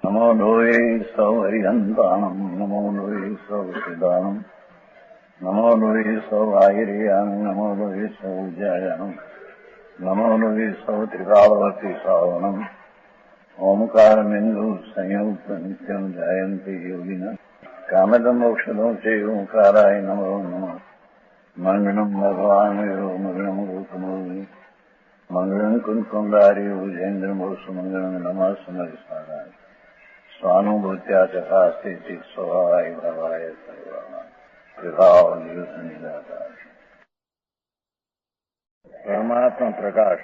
नमो लोये सौहरिहन्ताणम् नमो लोये सौहृदानम् नमो लोये सौभागिर्याम् नमो लोये सौजायाम् नमो लोये सौत्रिकावती सावनम् ओंकारमिन्दु संयुक्त नित्यम् जायन्ति योगिनः कामदम् मोक्षदम् च ओंकाराय नमो नमः मङ्गलम् भगवान् विरो मङ्गलम् रूपमोहि मङ्गलम् कुन्कुण्डारि भुजेन्द्रमोसु मङ्गलम् नमः समरिसाराय स्वानुभूत्या चकास्ते स्वभावाय भवाय सर्वनिदाता परमात्मा प्रकाश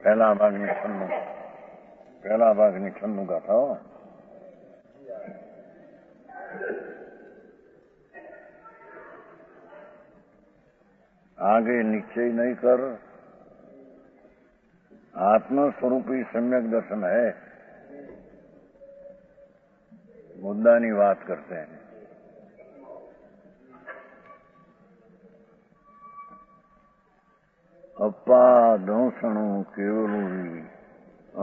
पहला भाग निखन्नु का था। आगे निश्चय नहीं कर आत्मस्वरूपी सम्यक दर्शन है, मुद्दा की बात करते हैं। अप्पा दौसणु केवलू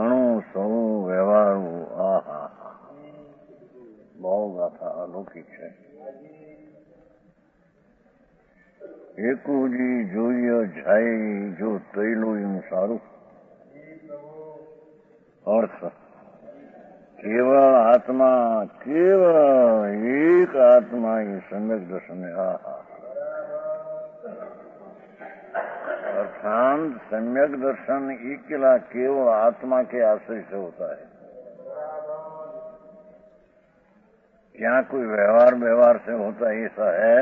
अणु सौ व्यवहारू आहा बहु गाथा अलौकिक है। एकूजी जोइए झाई जो तैलो यूं सारू अर्थ केवल आत्मा केवल एक आत्मा ही सम्यक दर्शन है। अर्थात सम्यक दर्शन अकेला केवल आत्मा के आश्रय से होता है। क्या कोई व्यवहार से होता है? ऐसा है।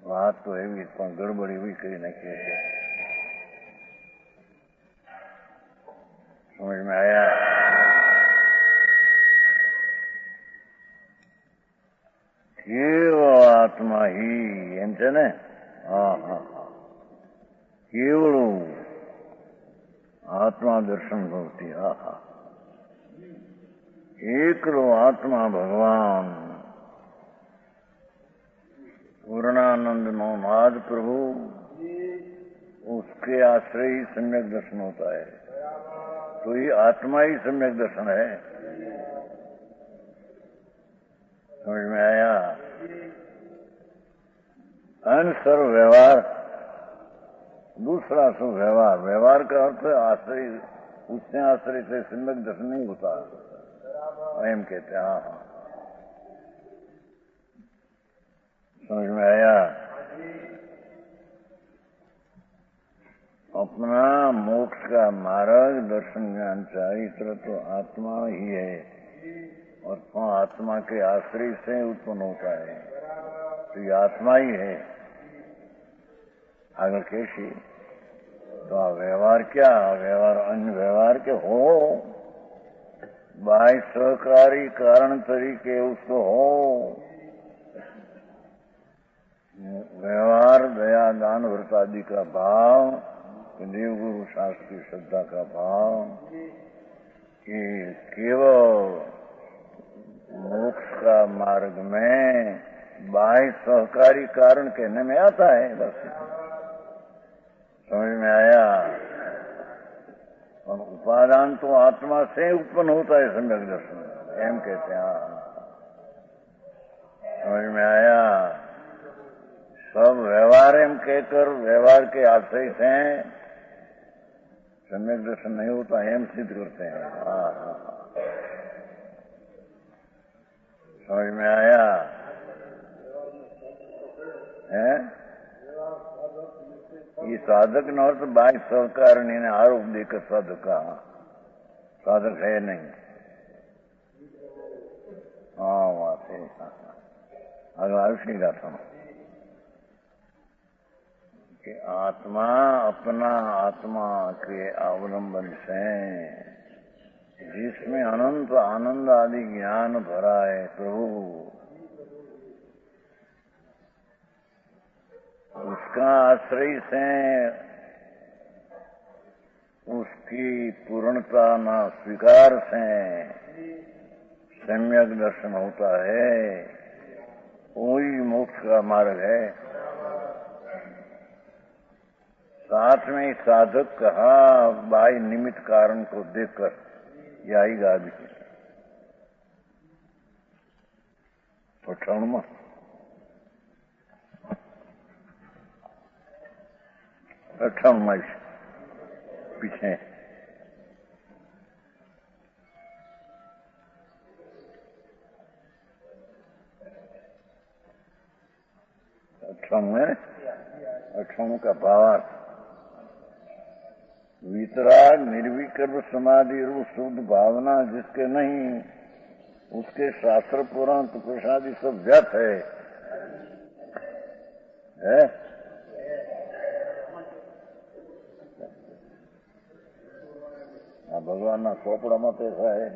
बात तो है भी, पर गड़बड़ी भी कहीं न कहीं समझ में आया। केवल आत्मा ही एम छे ने। केवल आत्मा दर्शन होती। एकलो आत्मा भगवान पूर्णानंद नाथ प्रभु, उसके आश्रय ही सम्यक दर्शन होता है। तो ये आत्मा ही सम्यक दर्शन है। समझ में आया। सर्व व्यवहार दूसरा सो व्यवहार का अर्थ आश्रय, उससे आश्रय से सम्यक दर्शन नहीं होता, एम कहते हैं। हाँ, समझ में आया। अपना मोक्ष का मार्ग दर्शन ज्ञान चरित्र तो आत्मा ही है, और तो आत्मा के आश्रय से उत्पन्न होता है। तो ये आत्मा ही है। अगर कैसी तो व्यवहार क्या? व्यवहार अन्य व्यवहार के हो, बाह्य सहकारी कारण तरीके उसको हो। व्यवहार दया दान व्रत आदि का भाव, देव गुरु शास्त्र की श्रद्धा का भाव, कि केवल मोक्ष का मार्ग में बाह्य सहकारी कारण कहने में आता है। बस समझ में आया। और उपादान तो आत्मा से उत्पन्न होता है सम्यक दर्शन, एम कहते हैं। समझ में आया। सब व्यवहार एम कहकर व्यवहार के आश्रय से सम्यक दर्शन नहीं होता, एम सिद्ध करते हैं। समझ में आया है। ये साधक न अर्थ बाह्य सहकारण ने आरोप देकर साधक का साधक है नहीं। बात है। अगला आयुष्य गाथा कि आत्मा अपना आत्मा के अवलंबन से जिसमें अनंत आनंद आदि ज्ञान भरा है प्रभु, उसका आश्रय से उसकी पूर्णता न स्वीकार से सम्यक दर्शन होता है। वही मोक्ष का मार्ग है। साथ में साधक कहा बाह्य निमित्त कारण को देखकर यह आएगा अभी पठान में पीछे अठाणु का भावार्थ वितराग निर्विकल्प समाधि रूप शुद्ध भावना जिसके नहीं उसके शास्त्र पुराण तो प्रसादी सब व्यर्थ है? भगवान ना खोपड़ा मत ऐसा है।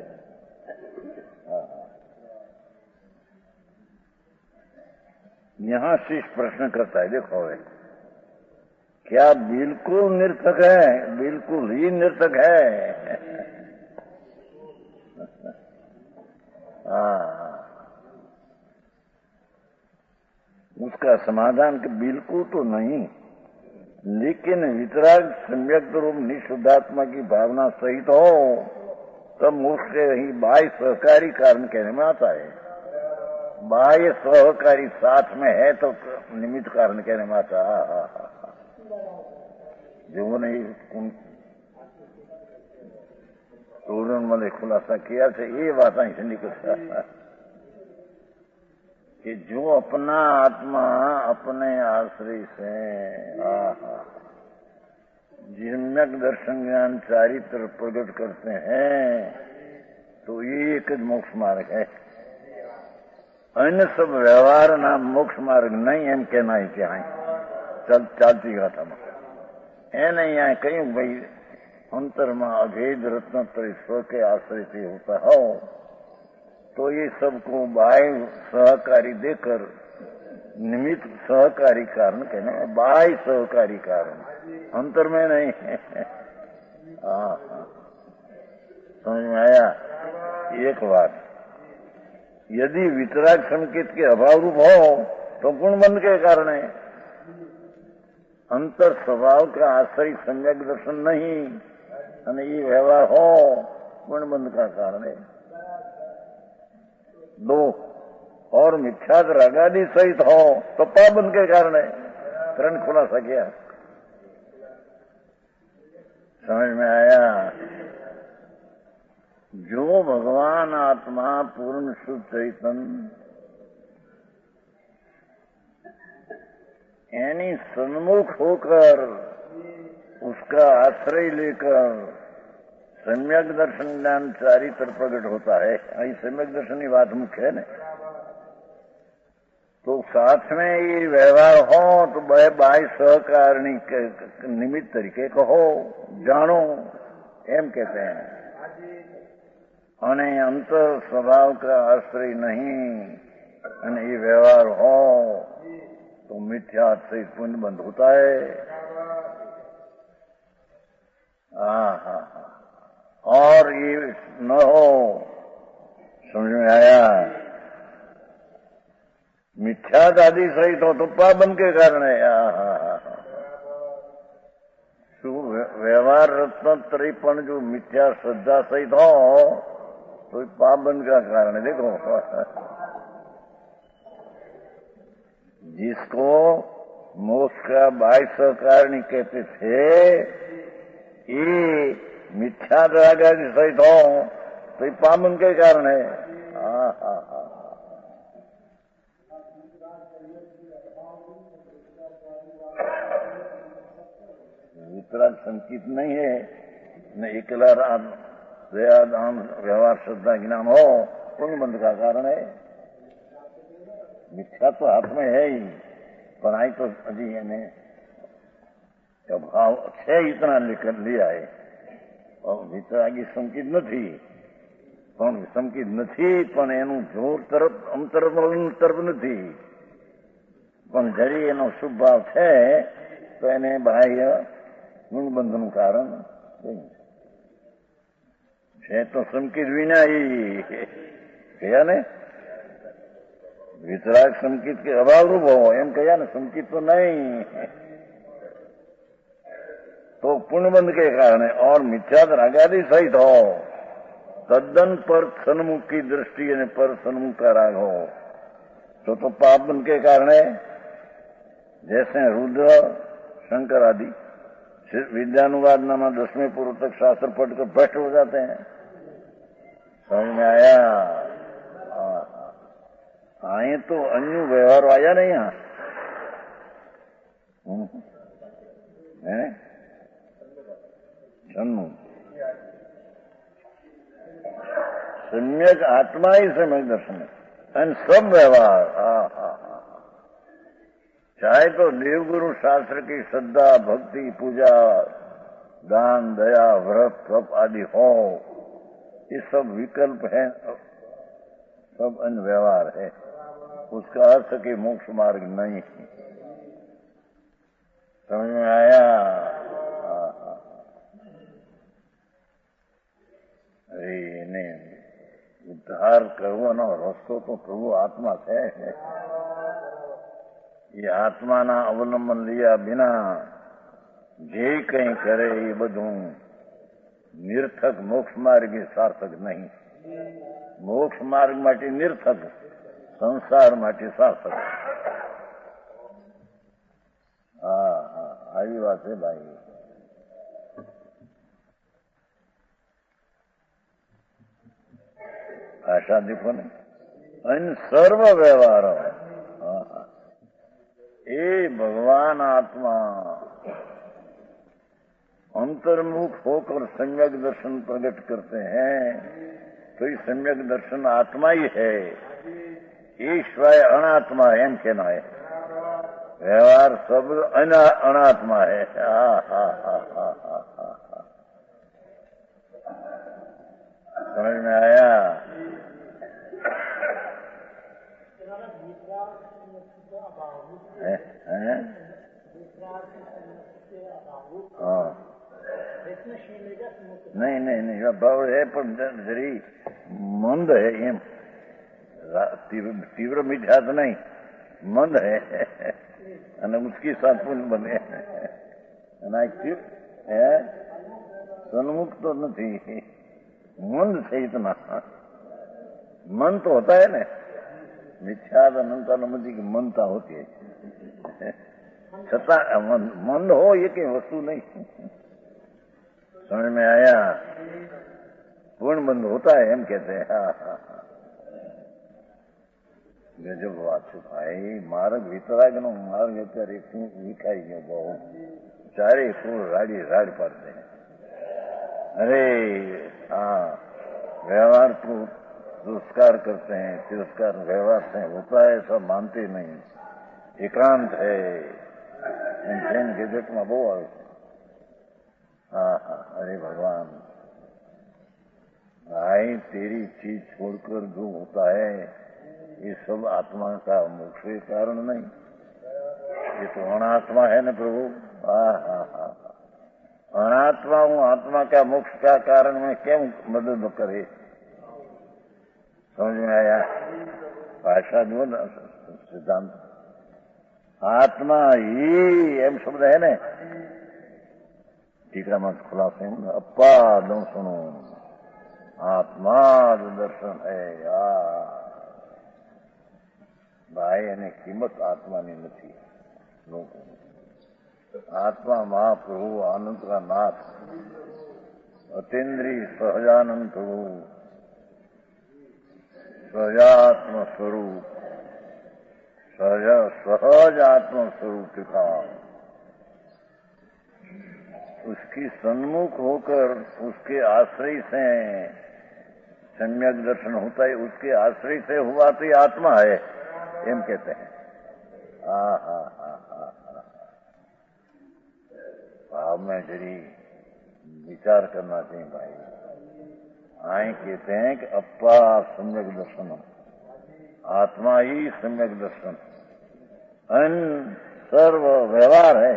यहाँ शिष्य प्रश्न करता है, देखो है क्या बिल्कुल निर्थक है? बिल्कुल ही निर्थक है। उसका समाधान कि बिल्कुल तो नहीं, लेकिन वितराग सम्यक रूप निशुद्धात्मा की भावना सहित हो तब मोक्ष के ही बाह्य सहकारी कारण कहने में आता है। बाह्य सहकारी साथ में है तो निमित्त कारण कहने में आता है। जो नहीं तोरण वाले खुलासा किया था ये बात ऐसे निकलता कि जो अपना आत्मा अपने आश्रय से जिम्यक दर्शन ज्ञान चारित्र प्रकट करते हैं तो ये एक मोक्ष मार्ग है। अन्य सब व्यवहार नाम मोक्ष मार्ग नहीं एम कहना ही क्या है चालती गाथा में ए नहीं आए कहीं भाई अंतर में अभेद रत्न स्व के आश्रय से होता हो तो ये सबको बाह्य सहकारी देकर निमित्त सहकारी कारण कहने बाह्य सहकारी कारण अंतर में नहीं है। समझ में आया? एक बात यदि वितराग संकेत के अभाव रूप हो तो गुणबंध के कारण है। अंतर स्वभाव का आश्रय सम्यक दर्शन नहीं અને ये व्यवहार हो गुणबंध का कारण है। दो और मिथ्यात रागादि सहित हो तो पाबंध के कारण है। त्रण खुलासा किया, समझ में आया? जो भगवान आत्मा पूर्ण शुद्ध चैतन्य यानी सन्मुख होकर उसका आश्रय लेकर सम्यक दर्शन ज्ञान चारित्र प्रकट होता है। यही सम्यक दर्शन की बात मुख्य है न। तो साथ में ये व्यवहार हो तो बाह्य सहकारणी निमित्त तरीके कहो जानो एम कहते हैं। અને अंतर स्वभाव का आश्रय नहीं અને ये व्यवहार हो तो मिथ्या से पुण्य बंद होता है। और ये न हो, समझ में आया? मिथ्यात आदि सहित हो तो पाबंद के कारण है। व्यवहार रत्न त्रिपण जो मिथ्या श्रद्धा सहित हो तो पाबंद का कारण है। देखो जिसको मोक्ष का बाह्य सहकारणी कहते थे ये मिथ्या राग सहित हो तो पाबंद के कारण है। वितराग संकित नहीं है न एकला दान व्यवहार श्रद्धा ज्ञान हो पुण्य बंध का कारण है। मिथ्या तो हाथ में है ही पर आई तो अभी भाव है इतना लेकर लिया है और वितरागी संकित નથી પણ સંકિત નથી પણ એનું જોર તરફ તરફ નથી પણ જરી એનો શુભ ભાવ છે તો એને બાહ્ય ગુણબંધનું કારણ છે તો સંકિત વિના ही કયા ને वितराग संकित के अभाव रूप हो एम कहा न संकित तो नहीं तो पुण्यबंध के कारण है, और मिथ्या रागादि सहित हो, तद्दन पर सन्मुख की दृष्टि यानी पर सन्मुख का राग हो तो पाप बंध के कारण है। जैसे रुद्र शंकर आदि विद्यानुवाद नामा 10वें पूर्व तक शास्त्र पढ़कर भ्रष्ट हो जाते हैं। समझ में आया? आए तो अन्य व्यवहार आया नहीं यहाँ है सम्यक आत्मा ही सम्यक दर्शन है। एंड सब व्यवहार चाहे तो देवगुरु शास्त्र की श्रद्धा भक्ति पूजा दान दया व्रत तप आदि हो, ये सब विकल्प है, सब अन्य व्यवहार है। उसका अर्थ कि मोक्ष मार्ग नहीं। समझ में आया? अरे उद्धार करવાનો રસ્તો તો પ્રભુ આત્મા છે। એ આત્માના અવલંબન લીયા बिना જે કંઈ કરે એ બધું નિરર્થક મોક્ષ માર્ગ સાર્થક નહીં। મોક્ષ માર્ગ માટે નિરર્થક, સંસાર માટે સાર્થક। આવી વાત છે ભાઈ। भाषा देखो ना, इन सर्व व्यवहार ये भगवान आत्मा अंतर्मुख होकर सम्यक दर्शन प्रकट करते हैं। तो ये सम्यक दर्शन आत्मा ही है, ईश्वर अनात्मा एम कहना है। व्यवहार सब अनात्मा है। समझ में आया? नहीं भाव है पर जरी मंद है। एम तीव्र मीठा तो नहीं, मंद है અને उसकी साथ पुण्य बने। सन्मुख तो नहीं, मंद से इतना। मन तो होता है ना, मिथ्या अनंता नमती की मनता होती है, छता मंद हो ये कहीं वस्तु नहीं। समझ में आया? पूर्ण बंद होता है हम कहते हैं। गजब बात है भाई। मार्ग वितराग नो मार्ग અત્યારે વિખાઈ ગયો બહુ। ચારે ફૂલ રાડી રાડ પાડते हैं। अरे व्यवहार को दुष्कार करते हैं, तिरस्कार व्यवहार से होता है, सब मानते नहीं। एकांत है जैन गजट में बहु आवे। अरे भगवान भाई, तेरी चीज छोड़कर जो होता है ये सब आत्मा का मोक्ष के कारण नहीं, ये तो अनात्मा है न प्रभु। अनात्मा हूँ, आत्मा का मोक्ष का कारण में क्यों मदद करे? समझ में आया? भाषा जो न सिद्धांत आत्मा ही एम शब्द है न, टीका मत खुलासे अप्पा दो सुनो, आत्मा दर्शन है। भाई एने किंमत आत्मानी नहीं। आत्मा महाप्रभु आनंद का नाथ, अतीन्द्रिय सहजानंद प्रभु, सहजात्म स्वरूप, सहज आत्म स्वरूप का उसकी सन्मुख होकर उसके आश्रय से सम्यक दर्शन होता है। उसके आश्रय से हुआ तो ये आत्मा है एम कहते हैं। भाव में जरी विचार करना चाहिए भाई। आए कहते हैं कि अप्पा सम्यक दर्शन, आत्मा ही सम्यक दर्शन, अन सर्व व्यवहार है।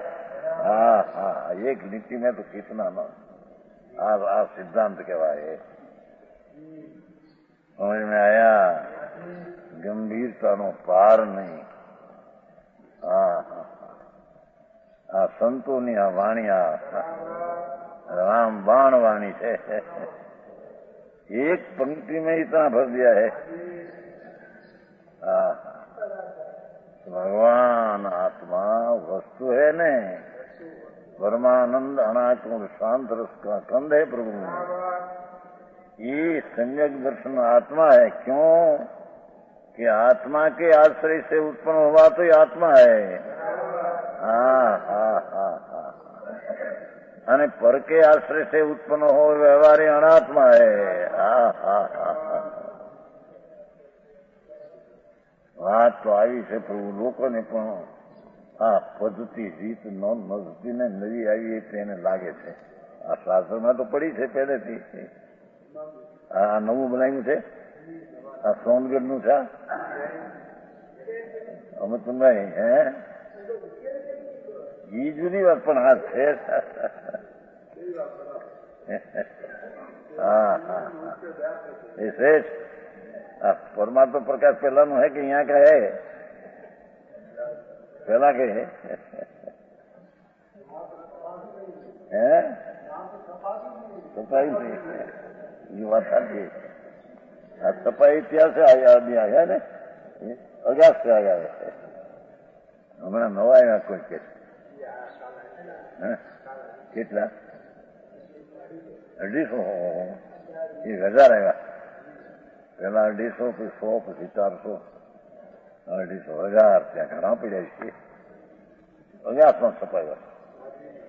एक नीति में तो कितना ना आप सिद्धांत कहवाए। समझ में आया? गंभीरता नो पार नहीं। આ સંતોની આ વાણી, આ राम बाण वाणी है, एक पंक्ति में इतना भर दिया है। भगवान आत्मा वस्तु है ने, परमानंद अनात्म शांत रस का कंद है प्रभु। ये सम्यक दर्शन आत्मा है। क्यों कि आत्मा के आश्रय से उत्पन्न हुआ तो ये आत्मा है। અને પર કે આશ્રય से उत्पन्न हो व्यवहार अनात्मा है। વાત તો આવી છે પ્રભુ, લોકોને પણ આ પદ્ધતિ રીત નોંધતી ને નવી આવી તેને લાગે છે. આ શાસ્ત્રમાં તો પડી છે પહેલેથી. આ નવું બનાવ્યું છે, આ સોનગઢનું છે. અમૃતભાઈ હે એ જુદી વાત પણ આ છે. એ શ્રેષ્ઠ परमात्मा प्रकाश पहला नो है कि यहाँ का है पहला के है सफाई से ये बात सारी सफाई इतिहास से आदमी आया है अगस्त से आया है हमारा नवा आया कोई के કેટલા 250 1000 આવ્યા પેલા 250 પછી 100 પછી 400 250 1000 ત્યાં ઘણા પડ્યા છે. અગિયારમાં છપાયો.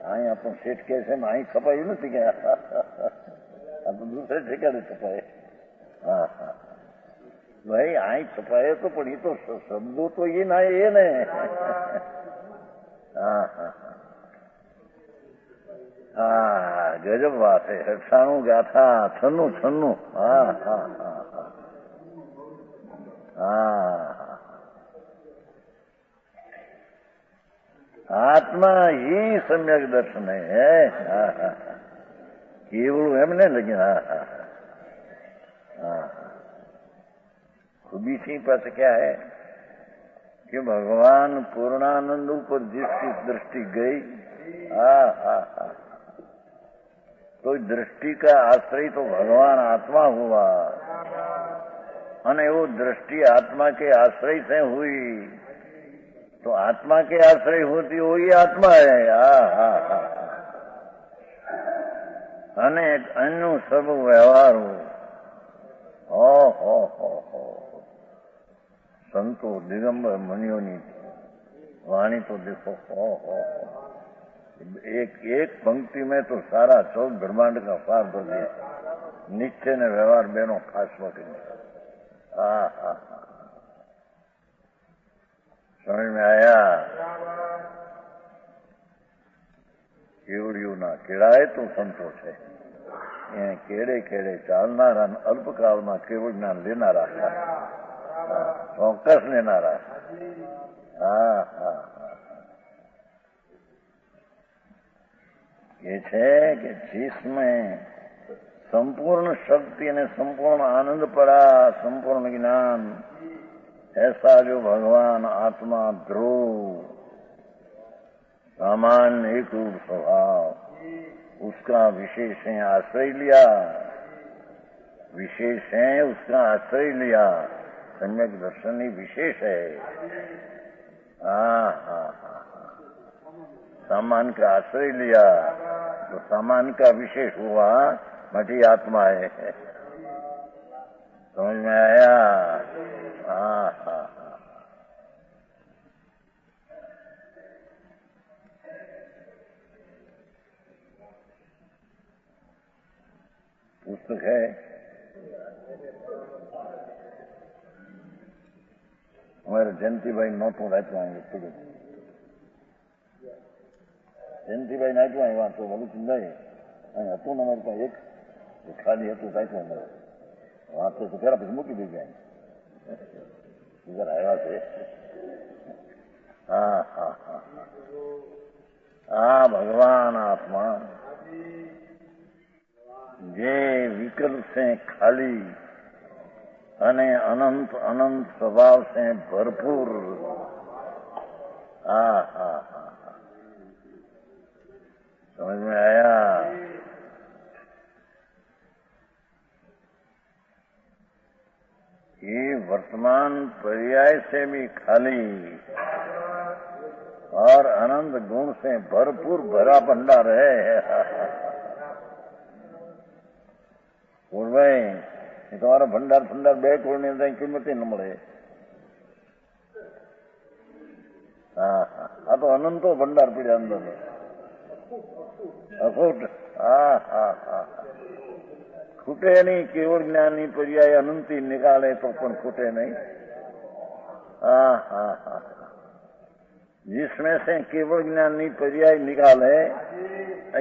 અહીં આપણું શેઠ કહે છે અહીં છપાયું નથી કે આ તો દૂસરે ઠેકાણે છપાય. હા હા ભાઈ અહીં છપાય તો પણ એ તો શબ્દો તો એ ના એ ને. હા હા હા ગજબ વાત है. 98 ગાથા 96. હા હા હા હા આત્મા ही सम्यक दर्शन है. केवल एमने लगे. खूबी सी पास क्या है कि भगवान पूर्णानंद ऊपर जिसकी दृष्टि गई तो दृष्टि का आश्रय तो भगवान आत्मा हुआ અને वो दृष्टि आत्मा के आश्रय से हुई तो आत्मा के आश्रय होती वही आत्मा है. અને એનું સર્વ વ્યવહાર हो संतो दिगंबर मुनियों वाणी तो देखो हो एक एक पंक्ति में तो सारा 14 ब्रह्मांड का पार भर दिया. निश्चय ने व्यवहार बेनो खास वक्त समझ में आया. કેવડિયુંના કેળાએ તો સંતોષ છે. એ કેડે કેડે ચાલનારા અલ્પકાળમાં કેવળ જ્ઞાન લેનારા ચોક્કસ લેનારા. ये है कि जिसमें संपूर्ण शक्ति ने संपूर्ण आनंद पड़ा, संपूर्ण ज्ञान, ऐसा जो भगवान आत्मा ध्रुव सामान्य एक रूप स्वभाव उसका विशेष है आश्रय लिया. विशेष है उसका आश्रय लिया. सम्यक दर्शन ही विशेष है. सामान का आश्रय लिया तो सामान का विशेष हुआ. मठी आत्मा है. समझ में आया. पुस्तक है हमारे जयंती भाई नोटों रहते आएंगे खुद जयंती भाई नाचू आई वहां तो भले चिंता है હતું ને અમારી પાસે એક ખાલી હતું સાચું અંદર વાંચે તો ખરા પછી મૂકી દઈ જાય જરા આવ્યા છે. ભગવાન આત્મા જે વિકલ્પ से खाली અને અનંત અનંત સ્વભાવ से भरपूर समझ में आया? ये वर्तमान पर्याय से भी खाली और अनंत गुण से भरपूर भरा भंडार है। और भाई ये तुम्हारा भंडार भंडार बैठ होने दें कीमत ही न મળે। हाँ तो अनंतो भंडार पीड़े अंदर अखूट। खूटे नहीं, केवल ज्ञानी पर्याय अनंती निकाले तो पण खूटे नहीं। जिसमें से केवल ज्ञानी पर्याय निकाले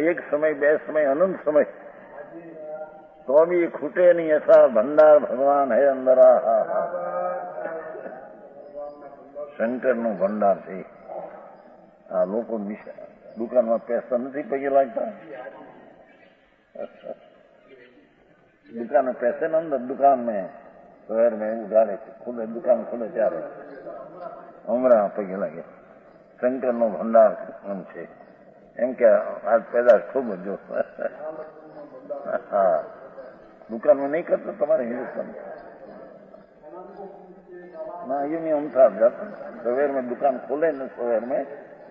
एक समय, बे समय, अनंत समय, तो भी ये खूटे नहीं। ऐसा भंडार भगवान है अंदर। शंकर नो भंडार છે। આ લોકો દુકાનમાં પૈસા નથી પગે લાગતા। दुकान में पैसे ना अंदर दुकान में शहर में उधारे खुले दुकान खुले ત્યારે હમણાં પગે લાગે। શંકર નો ભંડાર એમ છે। એમ કે આજ પેદાશ ખૂબ જો दुकान में नहीं करते तुम्हारे हिंदुस्तान ना। ये नहीं हम था सवेर में दुकान खोले न, सवेर में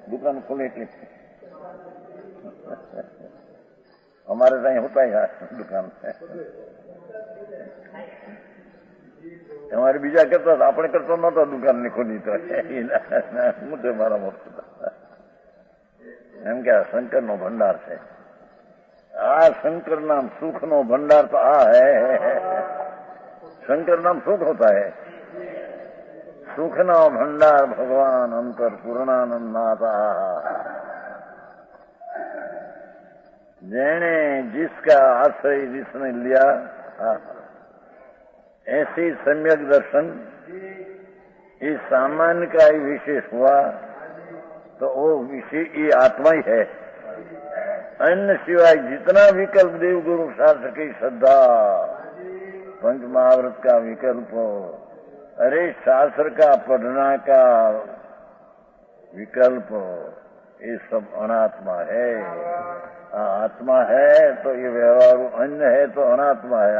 दुकान खोले कि हमारे टाइम होता ही है दुकान में। हमारे बीजा करता था, अपने करता नता दुकान नहीं खोली तो मुझे मारा मोट एम क्या शंकर नो भंडार है। शंकर नाम सुख नो भंडार तो है। शंकर नाम सुख होता है। सुख नो भंडार भगवान अंतर पूर्णानंद नाथ। जेने जिसका आश्रय जिसने लिया ऐसी सम्यक दर्शन इस सामान्य का ही विशेष हुआ तो वो विशेष ये आत्मा ही है। अन्य सिवाय जितना विकल्प देव गुरु शास्त्र की श्रद्धा पंच महाव्रत का विकल्प, अरे शास्त्र का पढ़ना का विकल्प, ये सब अनात्मा है। आत्मा है तो ये व्यवहार, अन्य है तो अनात्मा है।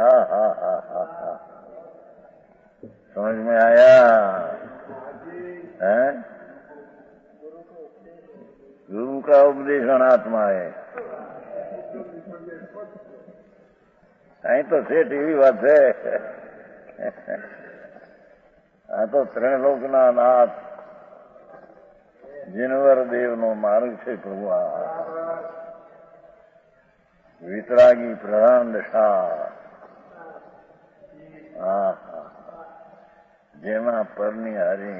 समझ में आया? है गुरु का उपदेश अनात्मा है। અહીં તો શેઠ એવી વાત છે। આ તો ત્રણલોકના નાથ જીનવર દેવનો માર્ગ છે પ્રભુ। વિતરાગી પ્રધાન દશા જેમાં પરની હારી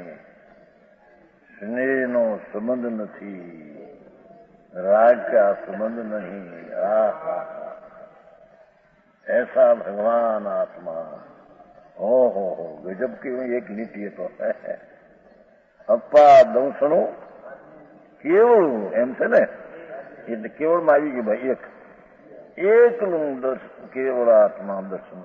સ્નેહનો સંબંધ નથી, राग का संबंध नहीं। ऐसा भगवान आत्मा। हो गजब की एक नीति है तो है। अप्पा दंसणो केवल एम से ने એટલે કેવળ માં આવી ગયું ભાઈ। એકલું દર્શન, કેવળ આત્મા દર્શન।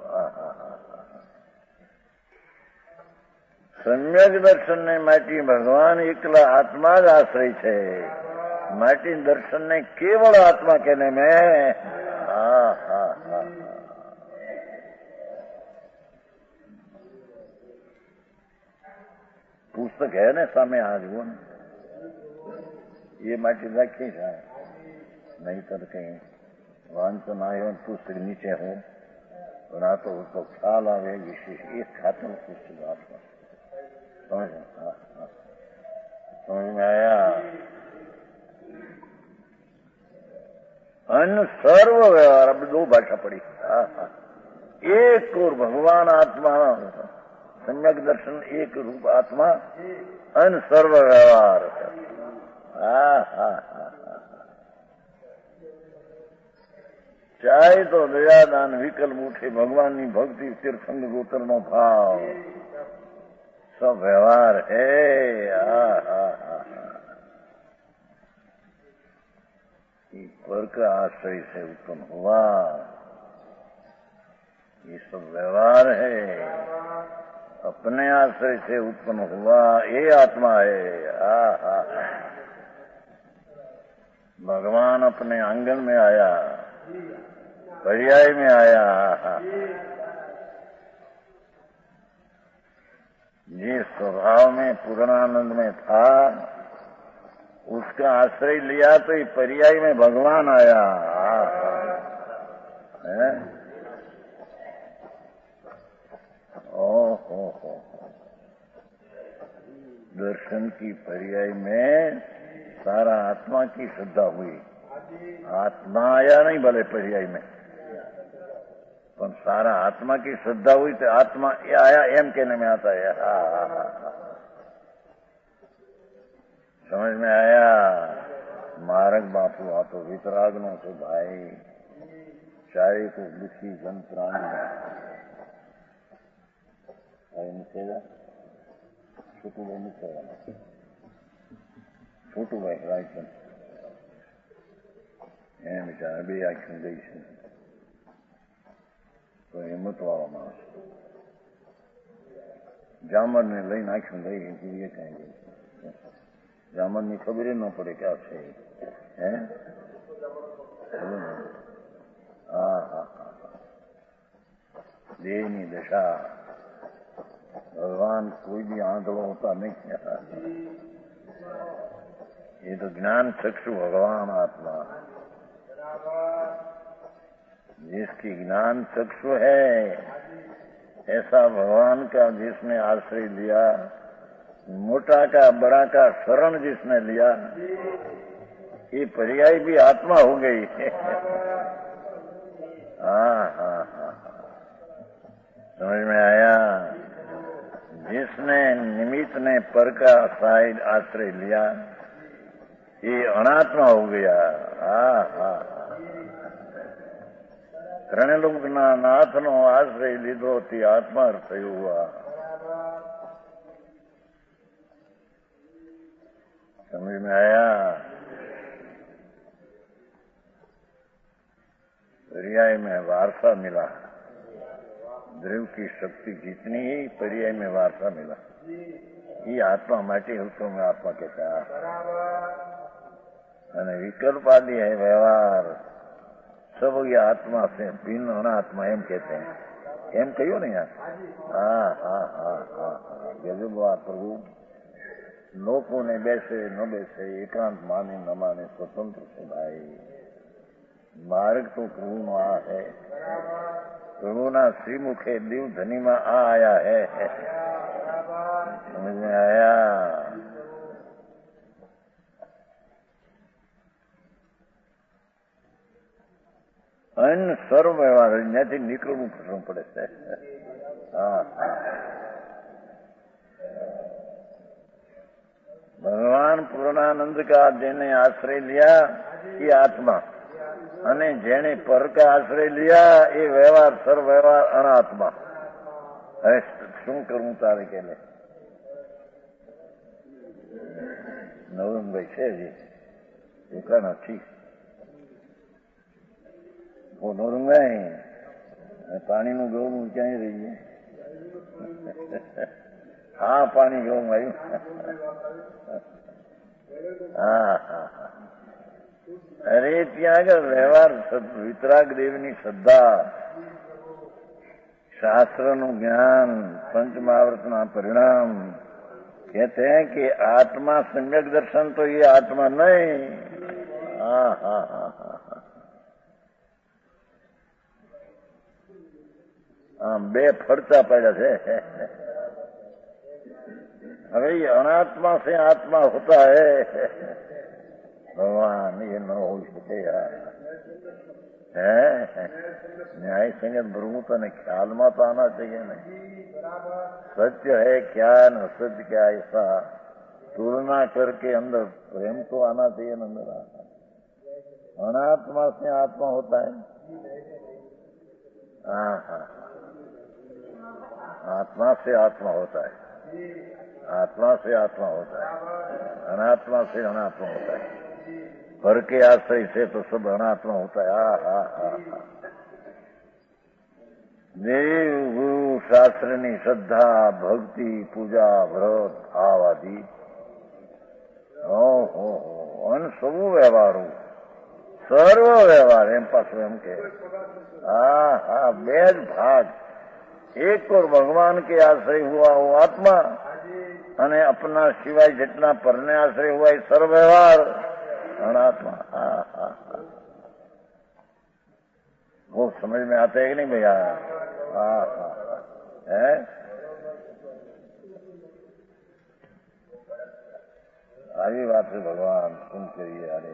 सम्यक दर्शन ने माटी भगवान एकला आत्मा ज आश्रय है। माटी दर्शन ने केवल आत्मा कहने में पुस्तक है ना सामे आज वो ये माटी रखी है, नहीं तो कहीं वांचन आयो पुस्तक नीचे हो ना तो उसको ख्याल आवे विशेष एक खातर पुस्तक आत्मा। समझ में आया? अन्य सर्व व्यवहार, अब दो भाषा पड़ी। एक और भगवान आत्मा, सम्यक दर्शन एक रूप आत्मा, अन्य सर्व व्यवहार। चाहे तो दया दान विकल्प उठे, भगवान की भक्ति तीर्थंग गोतर नो भाव, सब व्यवहार है। पर का आश्रय से उत्पन्न हुआ, ये सब व्यवहार है। अपने आश्रय से उत्पन्न हुआ ये आत्मा है। भगवान अपने आंगन में आया, पर्याय में आया। जिस स्वभाव में पूर्णानंद में था उसका आश्रय लिया तो ये पर्याय में भगवान आया है। ओहो, दर्शन की पर्याय में सारा आत्मा की श्रद्धा हुई। आत्मा आया नहीं भले पर्याय में, पर सारा आत्मा की श्रद्धा हुई तो आत्मा आया एम कहने में आता है। समझ में आया? मारक बापू आ तो वितरागनों से भाई चाहे को दुखी जन प्राणी छोटू भाई नहीं, छोटू भाई राइट એમ વિચારે બે આખી ગઈ છે તો હિંમત વાળો માણસ જામરને લઈને આખી ગઈ એ કઈ ગઈ જામરની ખબર ન પડે કે આ છે હે હા હા હા દેહની દશા भगवान कोई भी आंधळो होता नहीं। ये तो ज्ञान चक्षु भगवान आत्मा, जिसकी ज्ञान चक्षु है ऐसा भगवान का जिसने आश्रय लिया, मोटा का बड़ा का शरण जिसने लिया, ये पर्याय भी आत्मा हो गई। हाँ हाँ हाँ, समझ में आया? जिसने निमित्त ने पर का साइड आश्रय लिया ये अनात्मा हो गया। ત્રણલોકના નાથનો આશ્રય લીધો તે આત્મા થયું हुआ। समझ में आया? पर्याय में वारसा मिला, ध्रुव की शक्ति जितनी ही पर्याय में वारसा मिला। ये आत्मा माटी हूँ में आत्मा कहता है। विकल्प आदि है व्यवहार सब ये आत्मा से भिन्न अनात्मा एम कहते हैं। एम कहो नहीं यार? हाँ हाँ हाँ हाँ हाँ, गजब बात प्रभु। लोगों ने बैसे न बैसे, एकांत माने न माने, स्वतंत्र से भाई मार्ग तो प्रभु नो आ है। प्रभुना श्रीमुखे दिव धनी में आ आया है। समझ में आया? अन्य सर्व व्यवहार અહીંયાથી નીકળવું પડે છે। હા, ભગવાન પૂર્ણાનંદ का જેને આશ્રય लिया ये आत्मा, અને જેને પર का આશ્રય लिया એ વ્યવહાર સર્વ વ્યવહાર અનાત્મા। હવે શું કરવું તારે કે લે? નવરંગભાઈ છે જી એકા નથી। નવરંગભાઈ પાણીનું ગળું ક્યાંય રહીએ? હા, પાણી ગળું આવ્યું। હા હા હા, અરે ત્યાં આગળ વ્યવહાર વિતરાગ દેવની શ્રદ્ધા, શાસ્ત્રનું જ્ઞાન, પંચમહાવૃતના परिणाम कहते हैं कि आत्मा सम्यक दर्शन तो ये आत्मा नहीं। हाँ हाँ हाँ हाँ हाँ, बे फरचा पड़ा है। अरे ये अनात्मा से आत्मा होता है भगवान, ये न हो सके यार। है न्याय संगत ब्रह्मता ने ख्याल में तो आना चाहिए नहीं। सत्य है क्या न सत्य क्या, ऐसा तुलना करके अंदर प्रेम तो आना चाहिए न अंदर। अनात्मा से आत्मा होता है। हाँ हाँ, आत्मा से आत्मा होता है, आत्मा से आत्मा होता है, अनात्मा से अनात्मा होता है। पर के आश्रय से तो सब अनात्मा होता है। हाँ हाँ हाँ, देव गुरु शास्त्रनी श्रद्धा भक्ति पूजा व्रत भाव आदि अन सबू व्यवहारों સર્વ વ્યવહાર એમ પાછું એમ કે હા હા બે જ ભાગ, એક और भगवान के आश्रय हुआ वो आत्मा અને अपना सिवाय जितना परने आश्रय हुआ ये सर्व व्यवहार अनात्मा। हाँ हाँ हाँ, वो समझ में आते है कि नहीं भैया? हाँ हाँ है। આવી વાત છે ભગવાન સુન કહીએ અરે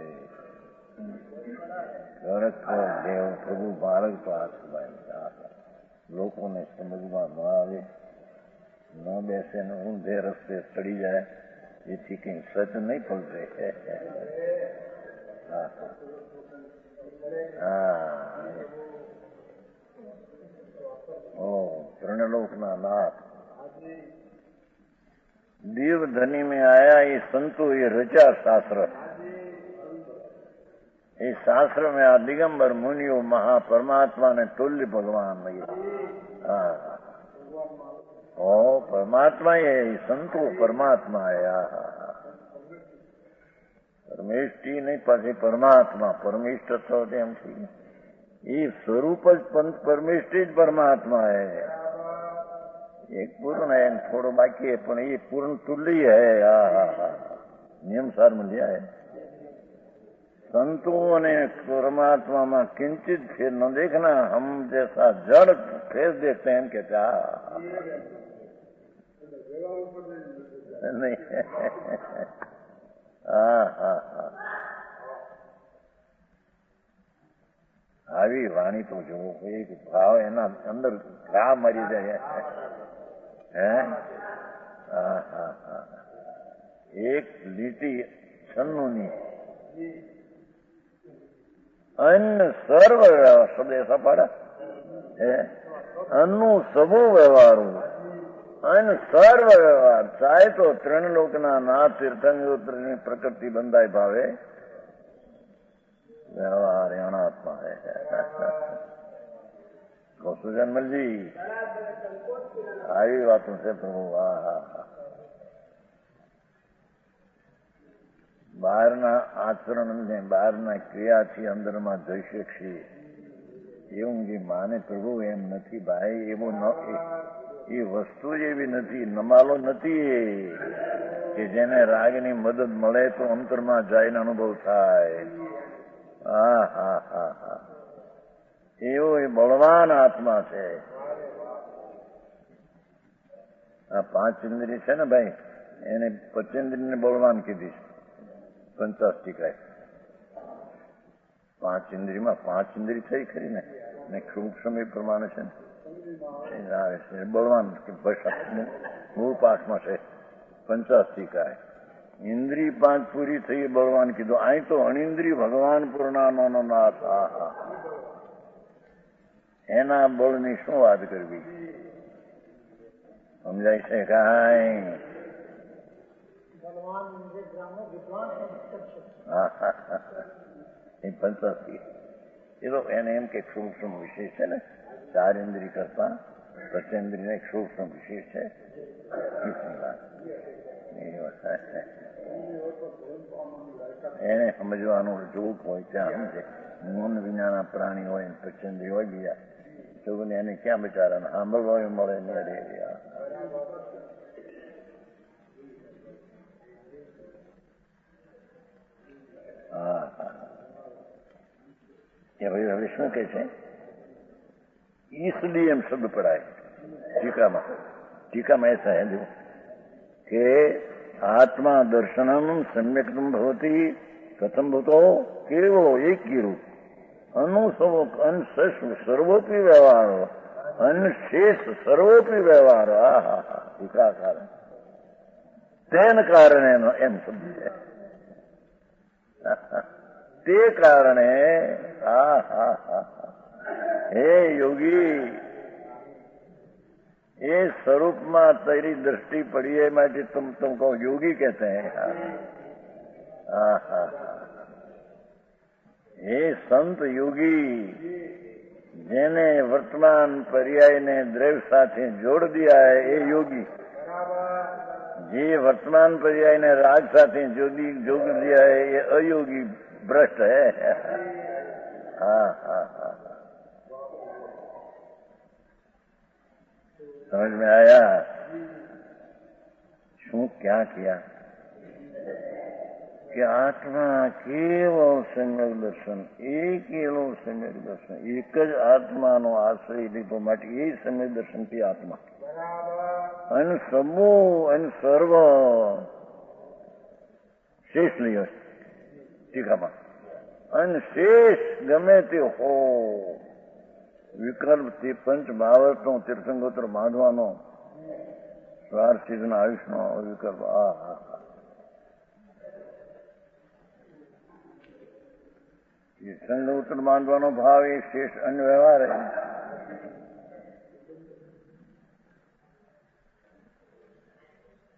ખરેખર દેવ પ્રભુ બાળક તો હાથમાં લોકોને સમજમાં ન આવે, ન બેસે ને ઊંધે રસ્તે ચડી જાય, એથી કઈ સચ નહીં પલટે। હા ઓ ત્રણલોકના નાથ देव धनी में आया ये संतो ये रचा शास्त्र, ये शास्त्र में आ दिगंबर मुनियो महापरमात्मा ने तुल्य भगवान ये ओ परमात्मा है, ये संतो परमात्मा है। परमेष्टि नहीं पाछे परमात्मा, परमेष्ट तो एम थी ये स्वरूप ज परमेष्टि ज परमात्मा है। एक पूर्ण है थोड़ो बाकी है पण ये पूर्ण तुल्य है। नियम सार में लिया है। संतों ने परमात्मा में किंचित फेर न देखना, हम जैसा जड़ फेर देखते हैं कि क्या नहीं। આવી વાણી તો જો એક ભાવ એના અંદર ઘા મરી જાય હે। એક લીટી છન્નુની અન્ન સર્વ વ્યવહાર શબ્દ ऐसा पड़ा है। अन्नु सबो व्यवहारो अन्न सर्व व्यवहार, चाहे तो त्रण लोकना नाथ तीर्थंकरोत्तरनी प्रकृति बंधाई भावे व्यवहार अनात्मा है। कौशुजनमल जी આવી વાતો છે પ્રભુ। બહારના આચરણને બહારના ક્રિયાથી અંદરમાં જઈ શકશે એવું જે માને પ્રભુ એમ નથી ભાઈ। એવો એ વસ્તુ જ એવી નથી, નમાલો નથી કે જેને રાગની મદદ મળે તો અંતરમાં જઈને અનુભવ થાય। હા હા હા હા, એવો એ બળવાન આત્મા છે। આ પાંચ ઇન્દ્રિય છે ને ભાઈ, એને પંચેન્દ્રિય ને બળવાન કીધી છે પંચાષ્ટિકાએ। પાંચ ઇન્દ્રિયમાં પાંચ ઇન્દ્રિય થઈ ખરી ને સૂક્ષ્મ એ પ્રમાણે છે ને આવે છે બળવાન મૂળ પાઠમાં છે પંચાષ્ટિકાએ। ઇન્દ્રિય પાંચ પૂરી થઈ બળવાન કીધું। અહીં તો અણિન્દ્રિય ભગવાન પૂર્ણાનો નાથ। એના બળની શું વાત કરવી, સમજાય છે કાંઈ? એ પંચાસી એ તો એને એમ કે સૂક્ષ્મ વિશેષ છે ને, ચાર ઇન્દ્રિય કરતા પંચેન્દ્રિય એક સૂક્ષ્મ વિશેષ છે। એને સમજવાનું જોક હોય ત્યાં સમજે। મન વિનાના પ્રાણી હોય પંચેન્દ્રિય હોય બીજા તો એને ક્યાં બિચારાને સાંભળવા મળે નહીં। भाई હવે શું કે છે? इसलिए हम शब्द पढ़ा है टीका में ऐसा है जो कि आत्मा दर्शनम सम्यक्तम भवति कथम भूतो केवल एक ही रूप अनुसवो अनशेष सर्वोपि व्यवहार अनशेष सर्वोपि व्यवहार। टीकाकार तेन कारणे एम शब्द है તે કારણે हे योगी ये स्वरूप में तेरी दृष्टि पड़ी है, मैं तुमको योगी कहते हैं। ये संत योगी જેને વર્તમાન પર્યાયને દ્રવ્ય સાથે જોડ દિયા है એ યોગી। જે વર્તમાન પર્યાયને રાગ સાથે જોડી દિયા है એ અયોગી भ्रष्ट है। हाँ हाँ हाँ, समझ में आया? શું ક્યાં किया कि आत्मा केवल सम्यक दर्शन, एकेलो सम्यक दर्शन, एक ज आत्माનો આશ્રય લીધો માટે એ सम्यक દર્શન થી આત્મા અને સમૂહ અને સર્વ શેષ નહીં હોય ટીકામાં, અને શેષ ગમે તે હો વિકલ્પ તે પંચ ભાવનો તીર્થંગોત્ર બાંધવાનો સ્વાર્થિકના આયુષનો વિકલ્પ આ તીર્થંગોત્ર બાંધવાનો ભાવ એ શેષ અન્ય વ્યવહાર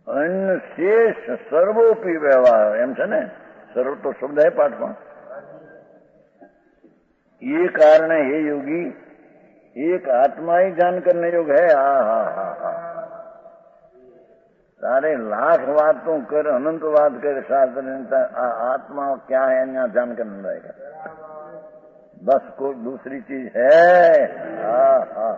અન્ય શેષ સર્વોપી વ્યવહાર એમ છે ને, સર્વ તો શબ્દ હે પાઠમાં. ये कारण है हे योगी, एक आत्मा ही जान करने योग है. हाँ हाँ हाँ हाँ, सारे लाख बातों कर, अनंत बात कर शास्त्र ने, आत्मा क्या है यहाँ जान करने रहेगा. बस कोई दूसरी चीज है. हाँ हाँ,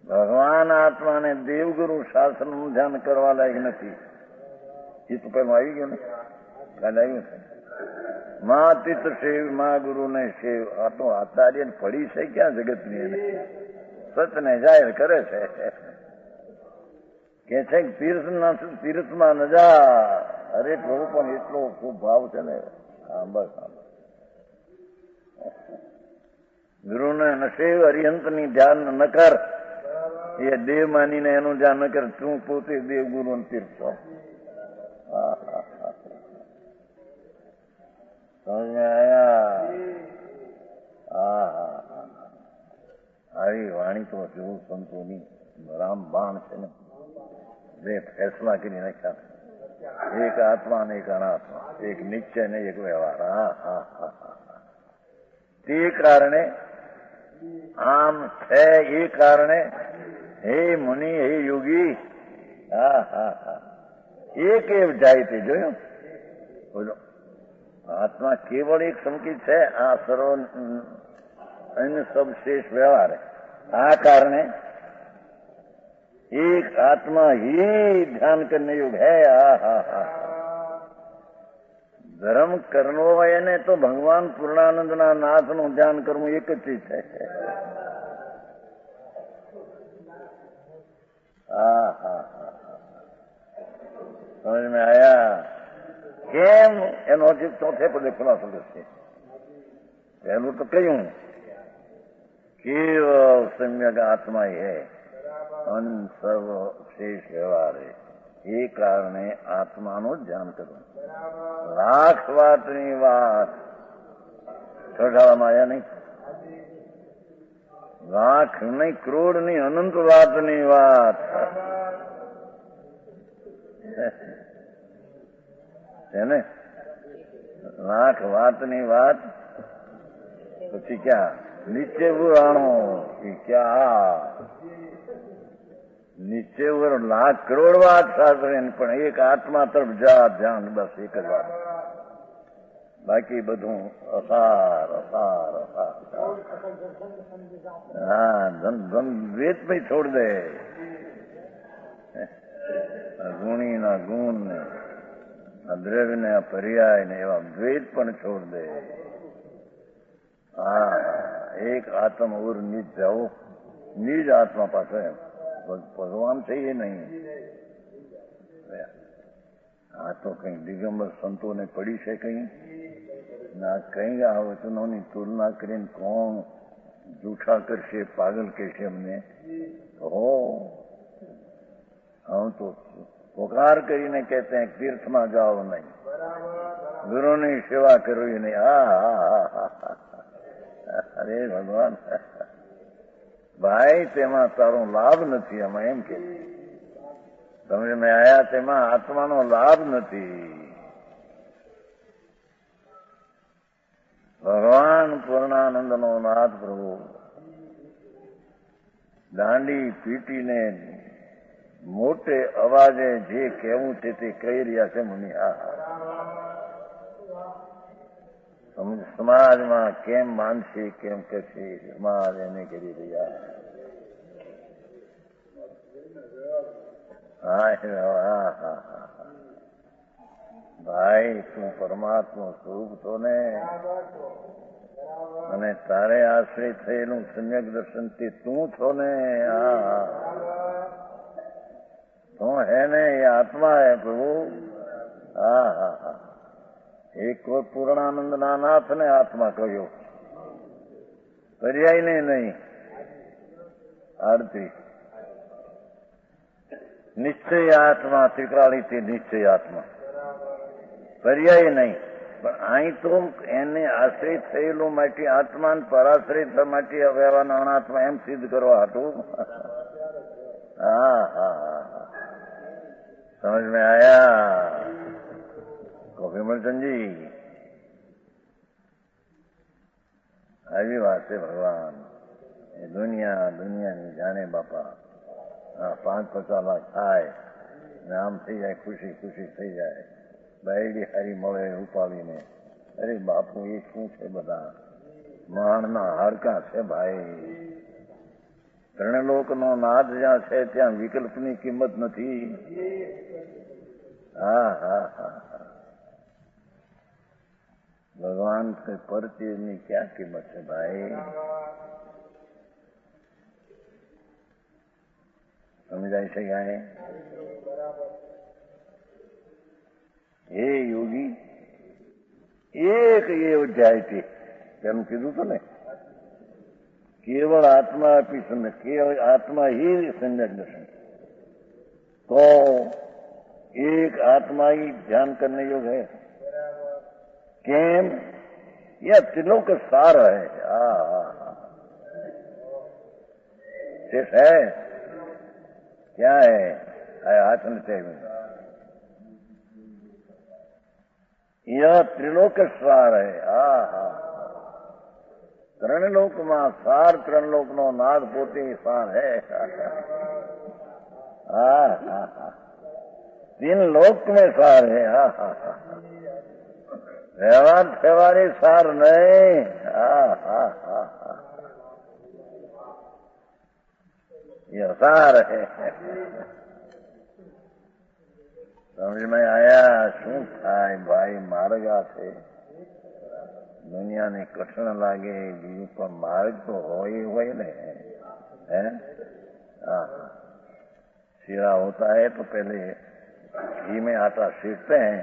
भगवान आत्मा ने देवगुरु शास्त्र નું ધ્યાન કરવા લાયક નથી. એ તો પેલું આવી ગયું ને, કાલે આવ્યું છે. માં તીર્થ સેવ, માં ગુરુ ને સેવ. આ તો આચાર્ય પડી છે ક્યાં જગતની, એને સતને જાહેર કરે છે કે છે તીર્થમાં ન જા. અરે પ્રભુ પણ એટલો ખૂબ ભાવ છે ને. હા બસ, ગુરુને ન સેવ, અરિહંતની ધ્યાન ન કર. એ દેવ માનીને એનું ધ્યાન ન કર. તું પોતે દેવ ગુરુ તીર્થ છો. હા હા, સમજ આયા? હા હા હા, આવી વાણી તો જેવું સંતોની રામબાણ છે ને, બે ફેસલા કરી નાખ્યા. એક આત્મા ને એક અનાત્મા, એક નિશ્ચય ને એક વ્યવહાર. હા હા હા હા, તે કારણે આમ છે. એ કારણે હે મુનિ, હે યોગી, હા હા હા, એક એવ જાય તે જોયું. બોલો, આત્મા કેવળ એક સંકિત છે. આ સર્વ અન્ય સબ શેષ વ્યવહાર है. આ કારણે એક આત્મા ही ધ્યાન કરને યોગ है. હા હા હા, ધર્મ કરવો હોય ને તો ભગવાન પૂર્ણાનંદના નાથનું ધ્યાન કરવું એક જ ચીજ છે. હા હા હા, સમજ में आया? કેમ? એનો હજી ચોથે પદે ખુલાસો કરશે. પહેલું તો કહ્યું કેવલ સમ્યક આત્મા હૈ, અન સર્વ શેષ વ્યવહાર હૈ. એ કારણે આત્માનું ધ્યાન કરવું. લાખ વાતની વાત ચઢાવવામાં આવ્યા નહીં. લાખ નહીં, કરોડ નહીં, અનંત વાતની વાત છે ને. લાખ વાતની વાત પછી ક્યાં નીચે ઉરાણો કે ક્યાં નીચે ઉર લાખ કરોડ વાત સાસરે, પણ એક આત્મા તરફ જા ધ્યાન. બસ એક જ વાત, બાકી બધું અસાર અસાર અસાર. હા, દ્વેત ભાઈ છોડ દે. ગુણી ના ગુણ ને, દ્રવ્ય ને પર્યાય ને એવા દ્વેત પણ છોડ દે. હા, એક આત્મ ઉર નિજ જાઓ, નિજ આત્મા પાસે. ભગવાન છે એ નહીં. આ તો કઈ દિગંબર સંતોને પડી છે કઈ ના, કઈ આ વચનોની તુલના કરીને કોણ જૂઠા કરશે, પાગલ કહેશે અમને. હો, हम तो पुकार કરીને कहते हैं तीर्थ में जाओ नहीं, गुरु ની સેવા કરવી નહીં. અરે ભગવાન, ભાઈ તેમાં તારો લાભ નથી. આમાં એમ કે તમે મેં આયા તેમાં આત્માનો લાભ નથી. ભગવાન પૂર્ણાનંદનો નાથ પ્રભુ દાંડી પીટીને મોટે અવાજે જે કહેવું છે તે કહી રહ્યા છે મુનિ. સમાજમાં કેમ માનસી કેમ કશી સમાજ એને કરી રહ્યા. ભાઈ તું પરમાત્મા સ્વરૂપ છો ને, અને તારે આશ્રય થયેલું સમ્યક દર્શન થી તું છો ને. તું હે ને એ આત્મા હે પ્રભુ. એક કોઈ પૂર્ણાનંદના નાથ ને આત્મા કહ્યો, પર્યાય ને નહીં. આરતી નિશ્ચય આત્મા ત્રિકાળીથી નિશ્ચય આત્મા, પર્યાય નહીં. પણ અહીં તો એને આશ્રિત થયેલું માટે આત્મા પરાશ્રિત માટે વ્યવહારના અનાત્મા એમ સિદ્ધ કરવા હતું. समझ में आया विमलचंद जी? આવી વાત છે ભગવાન. એ દુનિયાની જાણે બાપા. 5-50 લાખ થાય ને આમ થઈ જાય, ખુશી થઈ જાય. બાયડી હારી મળે ઉપાડીને. અરે બાપુ એ શું છે? બધા માણના હાડકા છે ભાઈ. ત્રણલોકનો નાદ જ્યાં છે ત્યાં વિકલ્પની કિંમત નથી. ભગવાન से पर चीजની क्या કિંમત છે ભાઈ? સમજાય છે ગાય? હે યોગી, એક એ અધ્યાયથી તેમ કીધું હતું ને, केवल आत्मा अपनी सम्यक, केवल आत्मा ही सम्यक दर्शन. तो एक आत्मा ही ध्यान करने योग है. केम? यह तीनों का सार है. शेष है क्या है? हाथ में यह त्रिलोक सार है. ત્રણલોકમાં સાર, ત્રણલોકનો નાદ પોતે સાર હે. तीन लोक में सार है. व्यवहार व्यवहारी सार नहीं. यह सार है. समझ में आया? શું થાય ભાઈ? માર્ગા છે. દુનિયાને કઠણ લાગે બીજું, પણ માર્ગ તો હોય ને. शीरा होता है तो पहले घी में आटा सीखते हैं,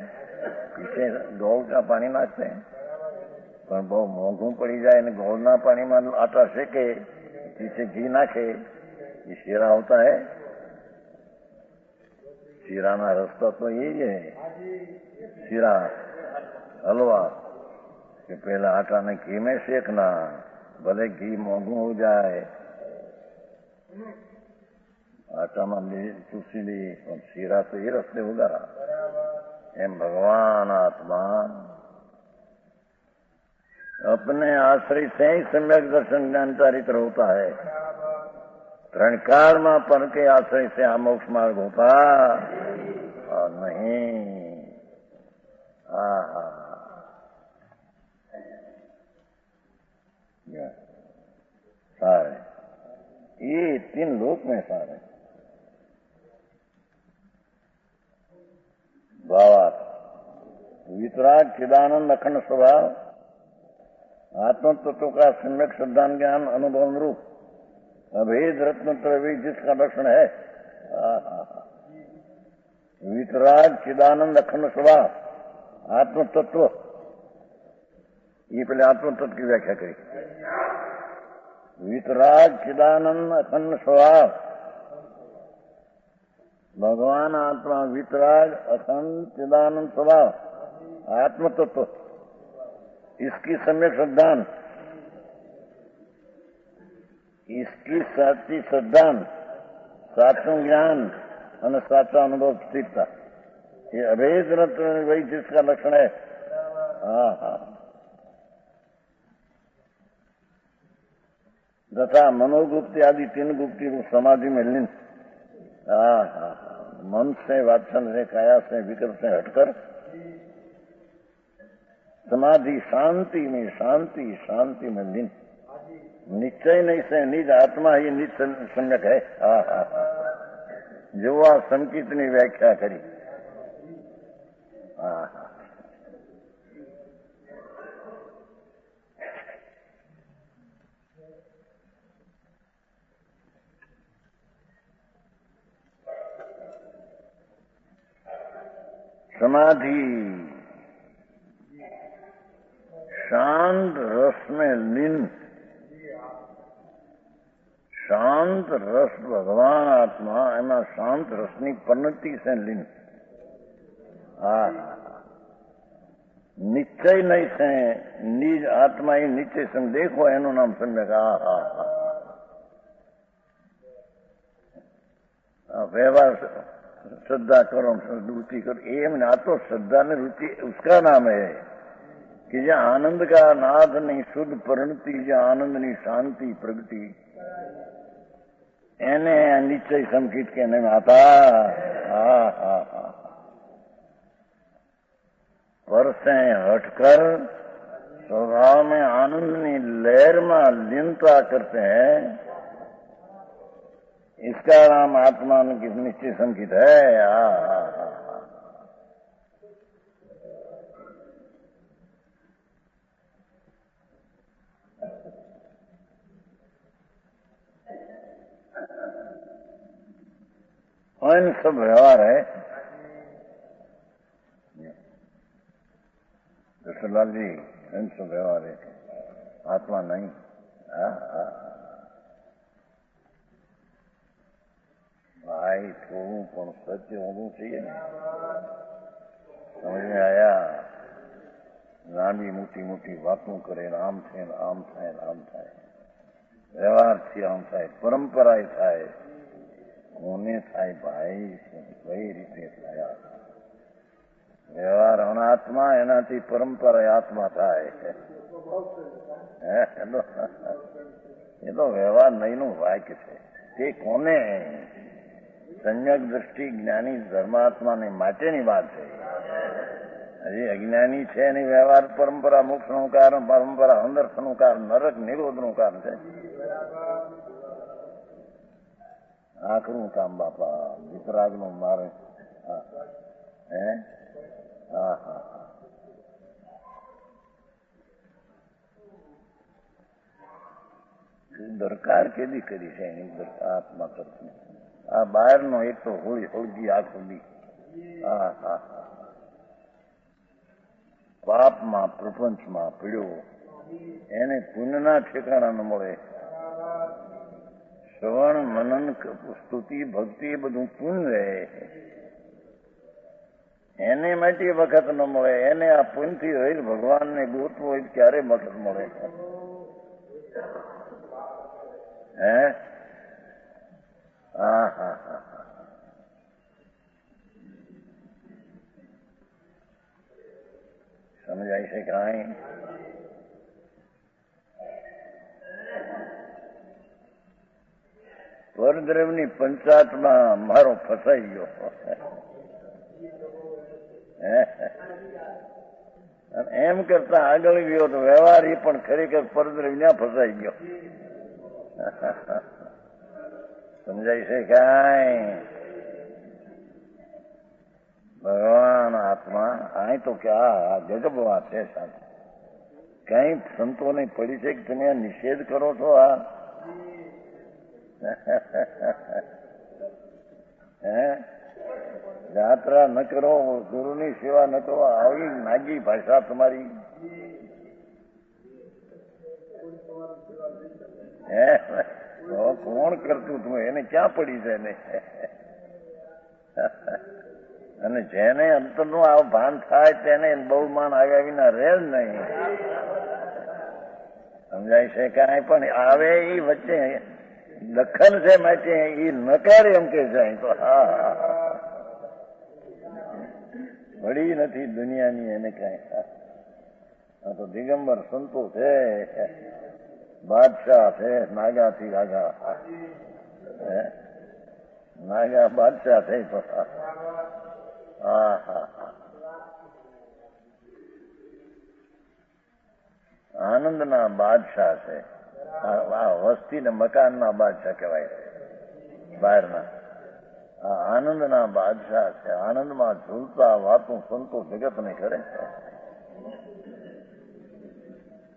पीछे गोल का पानी नाखते हैं. પણ બહુ મોંઘું પડી જાય ને ગોળના પાણીમાં આટા શેકે, પીછે ઘી નાખે, એ શીરા હોતા હે. શીરાના રસ્તા તો એ જ હે. શીરા હલવા कि पहले आटा ने घी में सेकना, भले घी मोंघू हो जाए, आटा में चूसी ली, और शीरा तो ये रस्ते होगा. एम भगवान आत्मा अपने आश्रय से ही सम्यक दर्शन ज्ञान चारित्र होता है. त्रणकाल में पर के आश्रय से आ मोक्ष मार्ग होता और नहीं. सारे ये तीन लोक में सारे भावार्थ. वितराग, चिदानंद, अखंड स्वभाव, आत्म तत्व का सम्यक श्रद्धान ज्ञान अनुभव रूप अभेद रत्न त्रयी जिसका लक्षण है. वितराग, चिदानंद, अखंड स्वभाव, आत्म तत्व. ये पहले आत्म तत्व की व्याख्या करी. वितराग, चिदानंद, अखंड स्वभाव. भगवान आत्मा वितराग, अखंड, चिदानंद स्वभाव, आत्म तत्व. इसकी सम्यक श्रद्धान, इसकी साची श्रद्धान, साचું જ્ઞાન અને સાચા અનુભવ સ્થિરતા, ये अभेद वही जिसका लक्षण है. तथा मनोगुप्ति आदि 3 गुप्ति को समाधि में लीन. मन से, वात्सल्य से, काया से, विकल्प से हटकर समाधि शांति में, शांति शांति में लीन, निश्चय नहीं से निज आत्मा ही निज सम्यक है। जो आ संकित ની વ્યાખ્યા કરી। समाधि शांत रस में लीन, शांत रस भगवान आत्मा एमा शांत रसनी परिणति से लीन। निश्चय नहीं से निज आत्मा ही निश्चय सम देखो एनु नाम सम्यक। व्यवहार श्रद्धा करो, रुचि करो, एम ना तो श्रद्धा ने रुचि उसका नाम है कि जहाँ आनंद का नाद नहीं शुद्ध परिणति, जहाँ आनंद नहीं शांति प्रगति, एने निश्चय संकित कहने में आता। पर से हटकर स्वभाव में आनंद की लहर में लीनता करते हैं, इसका नाम आत्मा की निश्चय संकित है। और इन सब व्यवहार है। दशरथलाल जी, इन सब व्यवहार है, आत्मा नहीं। भाई थोड़ू पण सत्य होना चाहिए ना। समझ में आया? लांबी मोटी मोटी बातों करे, आम थे आम थाय आम थाय, व्यवहार थी आम थाय, परंपरा थाय, कोने थाय भाई कई रीते थाया। व्यवहार अनात्मा एनाथी परंपरा आत्मा थाय। ये तो व्यवहार नहीं नु वाक्य है। તે કોને? સંયક દ્રષ્ટિ જ્ઞાની ધર્માત્માને માટેની વાત છે। હજી અજ્ઞાની છે એની વ્યવહાર પરંપરા મોક્ષનું કારણ, પરંપરા અંદરનું કારણ, નરક નિરોધનું કારણ છે। આખરું કામ બાપા વિતરાગનું મારે। હે દરકાર કેદી કરી છે એની આત્મા કરતી। આ બહારનો એક તો હોળી હોળગી આખો દી પાપમાં પ્રપંચમાં પીડ્યો, એને પુણ્યના ઠેકાણા ન મળે। શ્રવણ મનન સ્તુતિ ભક્તિ એ બધું પુણ્ય રહે, એને માટે વખત ન મળે। એને આ પુણ્યથી રહી ભગવાનને ગોતવો હોય ક્યારે વખત મળે? હે સમજાય છે કાંઈ? પરદ્રવની પંચાયતમાં મારો ફસાઈ ગયો। એમ કરતા આગળ ગયો તો વ્યવહાર એ પણ ખરેખર પરદ્રવ ત્યાં ફસાઈ ગયો। સમજાય છે કાંઈ? ભગવાન આત્મા અહીં તો ક્યાં ગજબ વાત છે સાહેબ। કઈ સંતોને પડી છે કે તમે આ નિષેધ કરો છો? હે યાત્રા ન કરો, ગુરુની સેવા ન કરો, આવી નાગી ભાષા તમારી। હે કોણ કરતું તું? એને ક્યાં પડી છે એને? અને જેને અંતરનું આવું ભાન થાય તેને બહુ માન આવ્યા વિના રહે જ નહીં। સમજાય છે કાંઈ? પણ આવે એ વચ્ચે દખલ છે માટે એ નકારે એમ કે જાય તો વળી નથી દુનિયાની એને કાંઈ। આ તો દિગંબર સંતો છે, બાદશાહ છે, નાગાથી આગા નાગા બાદશાહ થઈ તો આનંદના બાદશાહ છે. આ વસ્તી ને મકાનના બાદશાહ કહેવાય છે બહારના. આ આનંદના બાદશાહ છે. આનંદમાં ઝૂલતા વાતું સંતો જગતને કરે છે.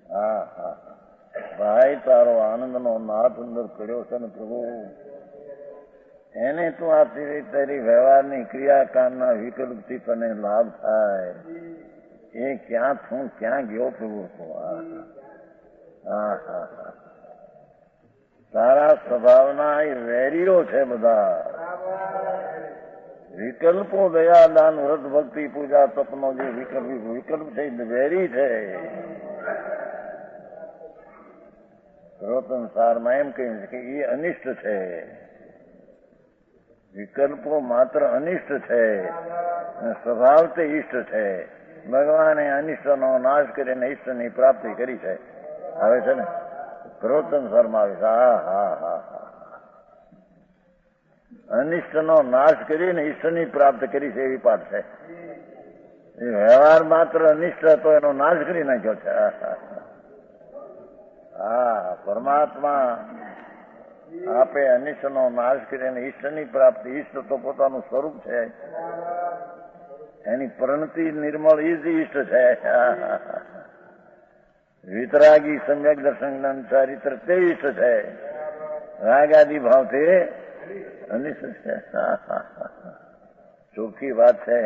હા હા ભાઈ, તારો આનંદનો નાથ અંદર કર્યો છે ને પ્રભુ, એને તું આ તારી વ્યવહારની ક્રિયાકાંડના વિકલ્પથી તને લાભ થાય. એ ક્યાં છું, ક્યાં ગયો પ્રભુ તું? હા હા હા, તારા સ્વભાવના એ વેરીઓ છે બધા. વિકલ્પો દયા દાન વ્રત ભક્તિ પૂજા તપનો જે વિકલ્પ છે વેરી છે. સર્વસંસારમાં એમ કહ્યું છે કે એ અનિષ્ટ છે. વિકલ્પો માત્ર અનિષ્ટ છે, સ્વભાવ તે ઈષ્ટ છે. ભગવાને અનિષ્ટનો નાશ કરીને ઈષ્ટની પ્રાપ્તિ કરી છે. આવે છે ને સર્વસંસારમાં આવે છે. હા હા હા હા, અનિષ્ટનો નાશ કરીને ઈષ્ટની પ્રાપ્ત કરી છે એવી પાઠ છે. એ વ્યવહાર માત્ર અનિષ્ટ હતો, એનો નાશ કરી નાખ્યો છે. હા, પરમાત્મા આપે અનિષ્ટનો નાશ કરીને ઈષ્ટની પ્રાપ્તિ. ઈષ્ટ તો પોતાનું સ્વરૂપ છે, એની પ્રણતિ નિર્મળ ઈ જ ઈષ્ટ છે. વિતરાગી સમ્યક દર્શન જ્ઞાન ચારિત્ર તે ઈષ્ટ છે. રાગાદી ભાવ તે અનિષ્ટ છે. ચોખ્ખી વાત છે.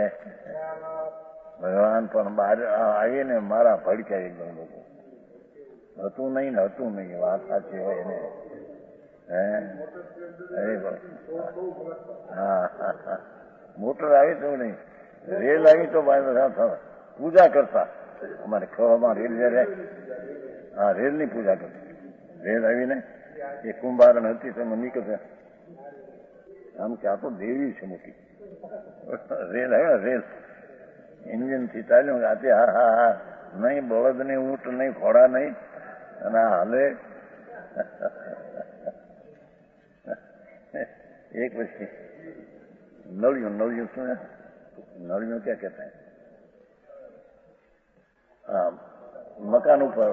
ભગવાન પણ બહાર આવીને મારા ભડક્યા એકદમ બધું. હતું નહીં ને હતું નહીં, વાત સાચી હોય ને. હા મોટર આવી તો નહીં, રેલ આવી તો પૂજા કરતા. અમારે ખવામાં રેલ જયારે, હા રેલની પૂજા કરતા. રેલ આવીને એ કુંભારણ હતી તો નીકળે આમ કે આ તો દેવી છે મોટી. રેલ આવ્યા, રેલ એન્જિન થી ચાલ્યું આતે. હા હા હા, નહીં બળદ નહીં, ઊંટ નહીં, ઘોડા નહીં, અને આ હાલે એક પછી નળિયું. નળિયું શું? નળિયું ક્યાં કહેતા? હા, મકાન ઉપર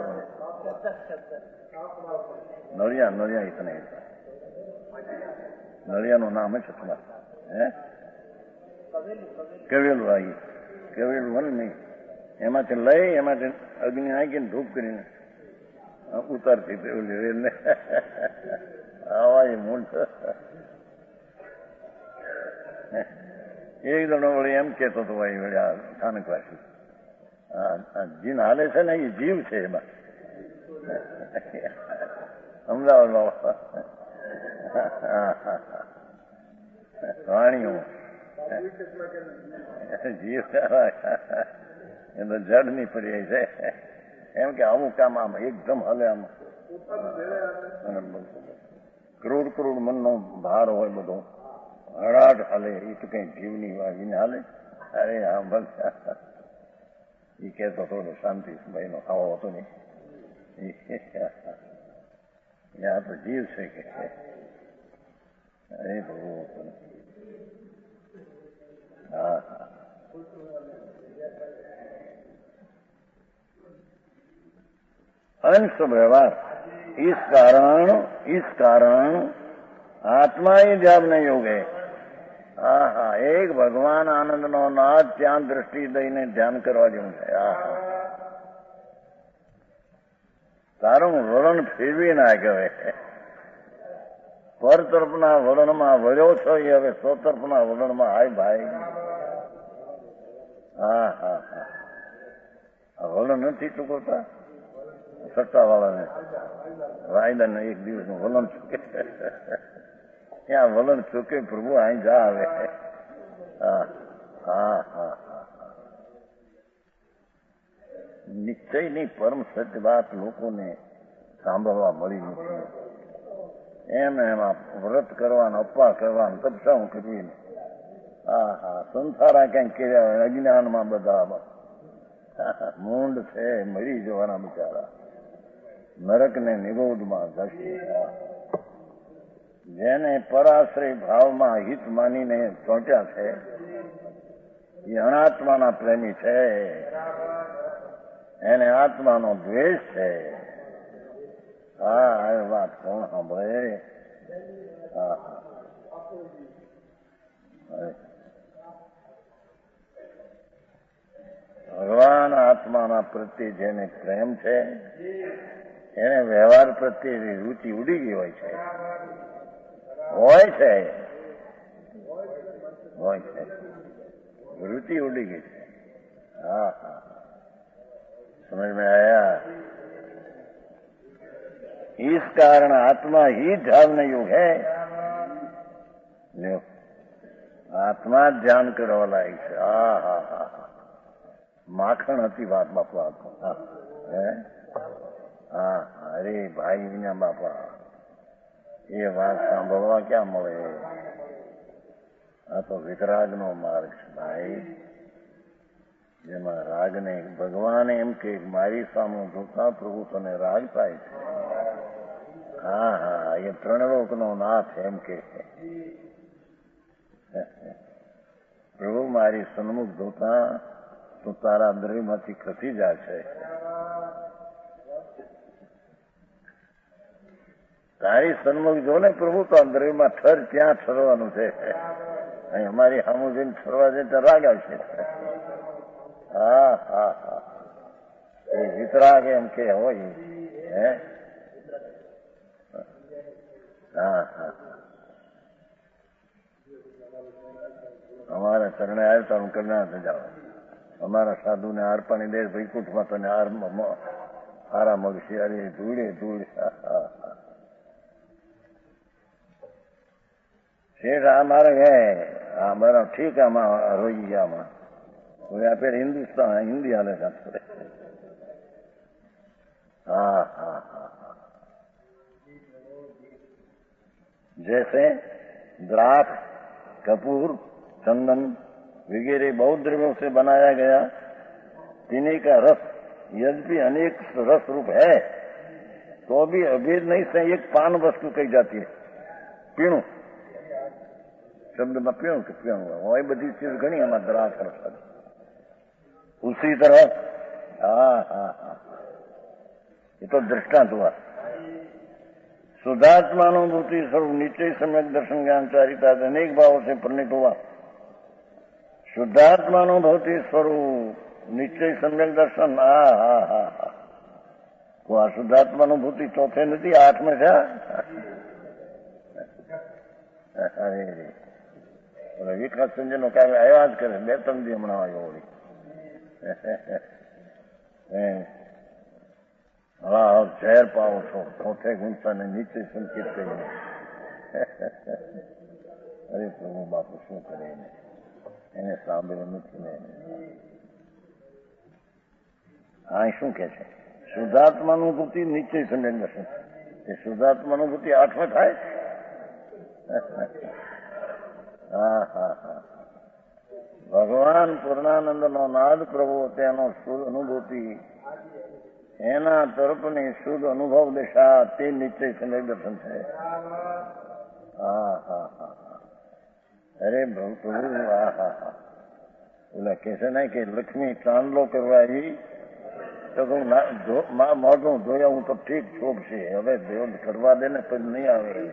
નળિયા. નળિયા ઇતને નળિયાનું નામ છે તમારે? હે કવેલું. આવી કવેલું હોય નહીં, એમાંથી લઈ એમાંથી અગ્નિ નાખીને ધૂપ કરીને ઉતારતી ઓલી રેલને. આવા એ મૂળ એક જણો વળી એમ કેતો હતો ભાઈ વળી આ સ્થાનકવાસી, જીન હાલે છે ને એ જીવ છે એમાં. અમદાવાદમાં વાણીઓ જીવ એ તો જડ ની પર્યાય છે. એમ કે અમુક આમ આમ એકદમ હાલે, આમ કરોડ કરોડ મનનો ભાર હોય બધો હળાટ હાલે. એ તો કઈ જીવની વાગીને હાલે. અરે હા બસ એ કહેતો હતો શાંતિ ભાઈ નો ખાવો હતો નહીં. આ તો જીવ છે કે અરે બહુ. હા હા, अंश व्यवहार इस कारण आत्मा ही जब नहीं हो गए. હા હા, એક ભગવાન આનંદ નો નાદ ત્યાં દ્રષ્ટિ દઈને ધ્યાન કરવા જેવું છે. તારું વલણ ફેરવી ના કહેવાય. પર તરફના વલણમાં વળ્યો છો એ હવે સો તરફના વલણમાં હાય ભાઈ. હા હા હા, વલણ નથી ચૂકવતા સટ્ટા વાળાને. વાયદાને એક દિવસનું વલણ ચૂકે, ત્યાં વલણ ચૂકે પ્રભુ અહીં જા આવે. હા હા હા, નિશ્ચયની પરમ સત્ય વાત લોકોને સાંભળવા મળી નથી. એમાં વ્રત કરવાનું, અપવા કરવાનું, તપસાવું કરવી. હા હા, સંસારા ક્યાંક કર્યા હોય અજ્ઞાનમાં બધા મૂંડ છે, મરી જવાના બિચારા નરક ને નિરોધમાં જશે. જેને પરાશ્રય ભાવમાં હિત માનીને ચોંટ્યા છે એ અનાત્માના પ્રેમી છે. એને આત્માનો દ્વેષ છે. હા, એ વાત કોણ સાંભળે? હા, ભગવાન આત્માના પ્રત્યે જેને પ્રેમ છે એને વ્યવહાર પ્રત્યે રુચિ ઉડી ગઈ હોય છે. रुचि उड़ी गई. हाँ हाँ, समझ में आया. इस कारण आत्मा ही ध्यान युग है. आत्मा ध्यान કરવા લાયક છે. હા હા હા, માખણ હતી વાત બાપા. હા, અરે ભાઈ વિના બાપા એ વાત સાંભળવા ક્યાં મળે? આ તો વિતરાગનો માર્ગ છે ભાઈ, જેમાં રાગને ભગવાન એમ કે મારી સામે જોતા પ્રભુ તને રાગ થાય છે. હા હા, એ ત્રણ લોકનો નાથ એમ કે પ્રભુ મારી સન્મુખ જોતા તો તારા દ્રવ્યમાંથી ખસી જાય છે. તારી સન્મુખ જો ને પ્રભુ તો દ્રવ્યમાં ઠર ક્યાં ઠરવાનું છે. અમારી સામુ જઈને ઠરવા જાય તો રાગ આવશે. હા હા હા, એ વિતરાગ એમ કે હોય. હે હા હા, અમારા ચરણે આવતા હું કલ્યાણ થઈ જાવ. અમારા સાધુને હાર પાણી દે વૈકુંઠમાં તને હારા મળશે. અરે ધૂળે ધૂળ. શેઠ આ મારે હા બરાબર ઠીક. આમાં રોઈ ગયા. આમાં હવે આપે હિન્દુસ્તાન હિન્દી હાલે છે. હા હા હા, जैसे द्राक्ष, कपूर, चंदन वगैरह बहुत द्रव्यों से बनाया गया पीने का रस यद्यपि अनेक रस रूप है तो भी अभेद नहीं से एक पान वस्तु कही जाती है. पीणु शब्द में पीणु के पीणु वो बड़ी चीज घनी है द्राक्ष रस. उसी तरह हाँ हाँ हाँ, ये तो दृष्टांत हुआ. शुद्धात्मानुभूति स्वरूप निश्चय सम्यक दर्शन ज्ञान चारिता अनेक भावों से परिणित हुआ. शुद्धात्मानुभूति स्वरूप निश्चय सम्यक दर्शन. હા હા હા હા, वो शुद्धात्मानुभूति चौथे નથી 8 में છે. અરે વિકાસ સંજય નો કાંઈ આવ્યા જ કરે. 2-3 દી હમણાં આવ્યો વળી. હા, ઝેર પાવો છો ચોથે ગુંચાને નીચે સંકેત કરીને. અરે પ્રભુ બાપુ શું કરે એને સાંભળે નથી ને. હા, શું કે છે? શુદ્ધાત્માનુભૂતિ નિશ્ચય સંજ્ઞ દર્શન. એ શુદ્ધાત્માનુભૂતિ 8 થાય. હા હા હા, ભગવાન પૂર્ણાનંદ નો નાદ પ્રભુ તેનો શુદ્ધ અનુભૂતિ એના તરફની શુદ્ધ અનુભવ દિશા તે નિશ્ચય સંજ્ઞ દર્શન છે. હા હા હા, અરે પ્રભુ હા હા હા, ઓલા કે છે ને કે લક્ષ્મી ચાંદલો કરવા આવી તો મોઢું ધોયા હું તો ઠીક છોપ છે. હવે દેવ કરવા દે ને તો નહીં આવે.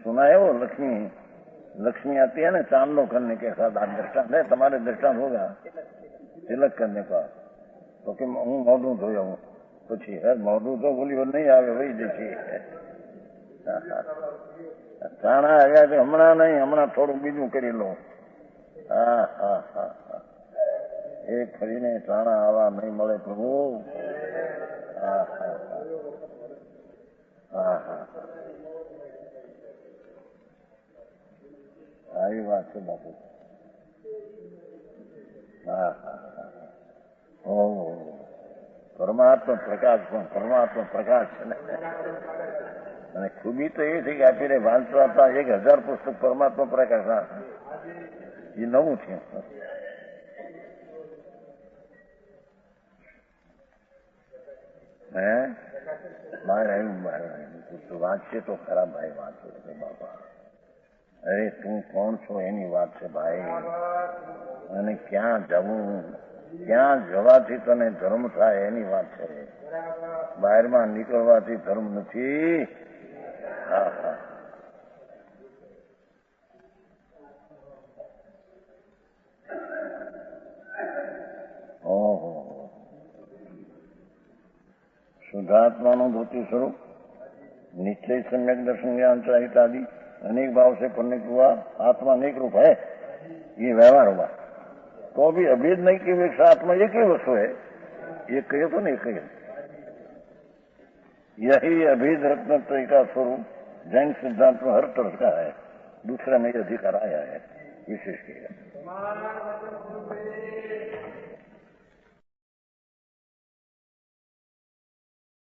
सुना है वो लक्ष्मी आती है ना चांदलो करने के साथ. आप दृष्टांत है, तुम्हारे दृष्टांत होगा तिलक करने का. तो कि હું મોઢું ધોયા હું પછી મોઢું તો બોલી નહીં આવે વહી જશે. ચાણા આવ્યા છે હમણાં નહીં, હમણાં થોડું બીજું કરી લો. હા હા હા હા, એ ફરીને ચાણા આવા નહીં મળે પ્રભુ. હા હા હા હા, આવી વાત છે બાપુ. હા હા હા, ઓહો, પરમાત્મા પ્રકાશ પણ પરમાત્મા પ્રકાશ છે ને. અને ખૂબી તો એ છે કે આપીને વાંચવા હતા 1000 પુસ્તક પરમાત્મા પ્રકાશ. હા, એ નવું છે. હે બહાર આવ્યું, બહાર આવ્યું. વાંચશે તો ખરા ભાઈ, વાંચે બાપા. અરે તું કોણ છો એની વાત છે ભાઈ, અને ક્યાં જવું, ક્યાં જવાથી તને ધર્મ થાય એની વાત છે. બહારમાં નીકળવાથી ધર્મ નથી. હા હા. ઓહો, शुद्धात्माનું ધોતી स्वरूप निश्चय सम्यक दर्शन ज्ञान चाहिए आदि अनेक भाव से पढ़ने के हुआ आत्मा अनेक रूप है. ये व्यवहार होगा तो भी अभेद नहीं की अपेक्षा आत्मा एक ही वस्तु है. एक कहे तो नहीं कहे. यही अभेद रत्नत्रय का स्वरूप जैन सिद्धांत में हर तरह का है. दूसरा में अधिकार आया है विशेष किया.